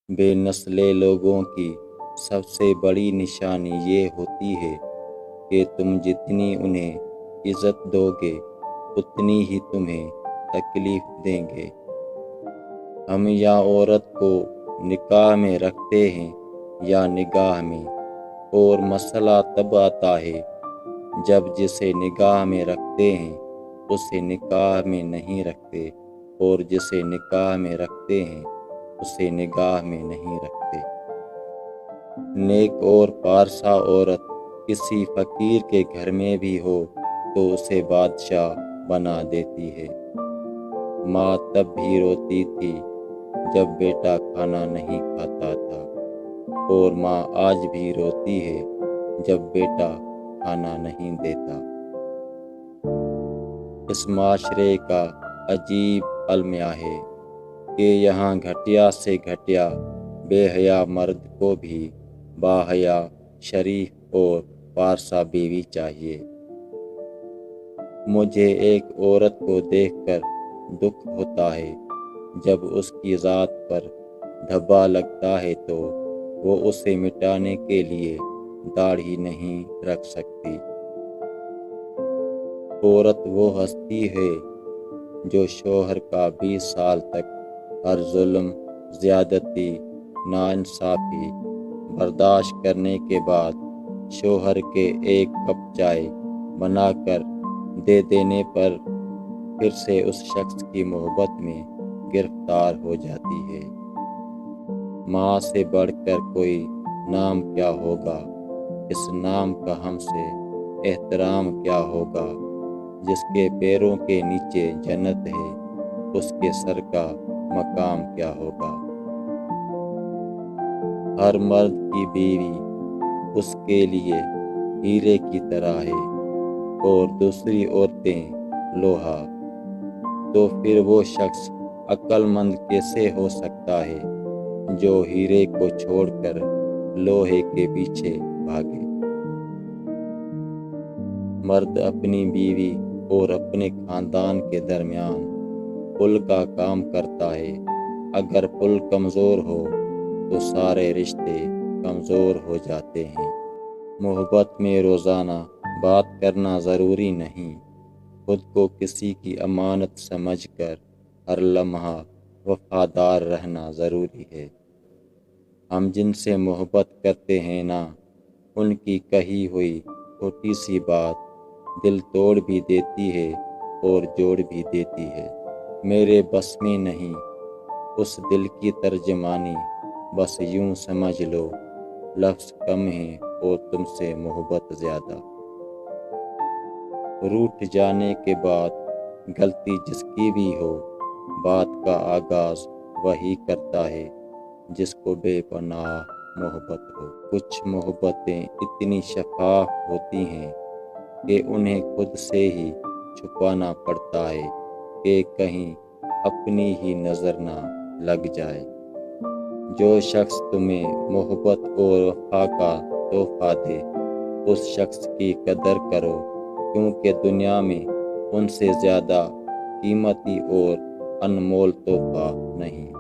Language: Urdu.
بے نسلے لوگوں کی سب سے بڑی نشانی یہ ہوتی ہے کہ تم جتنی انہیں عزت دو گے اتنی ہی تمہیں تکلیف دیں گے۔ ہم یا عورت کو نکاح میں رکھتے ہیں یا نگاہ میں، اور مسئلہ تب آتا ہے جب جسے نگاہ میں رکھتے ہیں اسے نکاح میں نہیں رکھتے، اور جسے نکاح میں رکھتے ہیں اسے نگاہ میں نہیں رکھتے۔ نیک اور پارسا عورت کسی فقیر کے گھر میں بھی ہو تو اسے بادشاہ بنا دیتی ہے۔ ماں تب بھی روتی تھی جب بیٹا کھانا نہیں کھاتا تھا، اور ماں آج بھی روتی ہے جب بیٹا کھانا نہیں دیتا۔ اس معاشرے کا عجیب المیہ ہے کہ یہاں گھٹیا سے گھٹیا بے حیا مرد کو بھی باحیا، شریف اور پارسا بیوی چاہیے۔ مجھے ایک عورت کو دیکھ کر دکھ ہوتا ہے جب اس کی ذات پر دھبا لگتا ہے تو وہ اسے مٹانے کے لیے داڑھی نہیں رکھ سکتی۔ عورت وہ ہستی ہے جو شوہر کا 20 سال تک ہر ظلم، زیادتی، ناانصافی برداشت کرنے کے بعد شوہر کے ایک کپ چائے بنا کر دے دینے پر پھر سے اس شخص کی محبت میں گرفتار ہو جاتی ہے۔ ماں سے بڑھ کر کوئی نام کیا ہوگا، اس نام کا ہم سے احترام کیا ہوگا۔ جس کے پیروں کے نیچے جنت ہے اس کے سر کا مقام کیا ہوگا۔ ہر مرد کی بیوی اس کے لیے ہیرے کی طرح ہے اور دوسری عورتیں لوہا، تو پھر وہ شخص عقل مند کیسے ہو سکتا ہے جو ہیرے کو چھوڑ کر لوہے کے پیچھے بھاگے۔ مرد اپنی بیوی اور اپنے خاندان کے درمیان پل کا کام کرتا ہے۔ اگر پل کمزور ہو تو سارے رشتے کمزور ہو جاتے ہیں۔ محبت میں روزانہ بات کرنا ضروری نہیں، خود کو کسی کی امانت سمجھ کر ہر لمحہ وفادار رہنا ضروری ہے۔ ہم جن سے محبت کرتے ہیں نا، ان کی کہی ہوئی چھوٹی سی بات دل توڑ بھی دیتی ہے اور جوڑ بھی دیتی ہے۔ میرے بس میں نہیں اس دل کی ترجمانی، بس یوں سمجھ لو لفظ کم ہیں اور تم سے محبت زیادہ۔ روٹھ جانے کے بعد غلطی جس کی بھی ہو، بات کا آغاز وہی کرتا ہے جس کو بے پناہ محبت ہو۔ کچھ محبتیں اتنی شفاف ہوتی ہیں کہ انہیں خود سے ہی چھپانا پڑتا ہے کہ کہیں اپنی ہی نظر نہ لگ جائے۔ جو شخص تمہیں محبت اور وفا کا تحفہ دے اس شخص کی قدر کرو، کیونکہ دنیا میں ان سے زیادہ قیمتی اور انمول تحفہ نہیں۔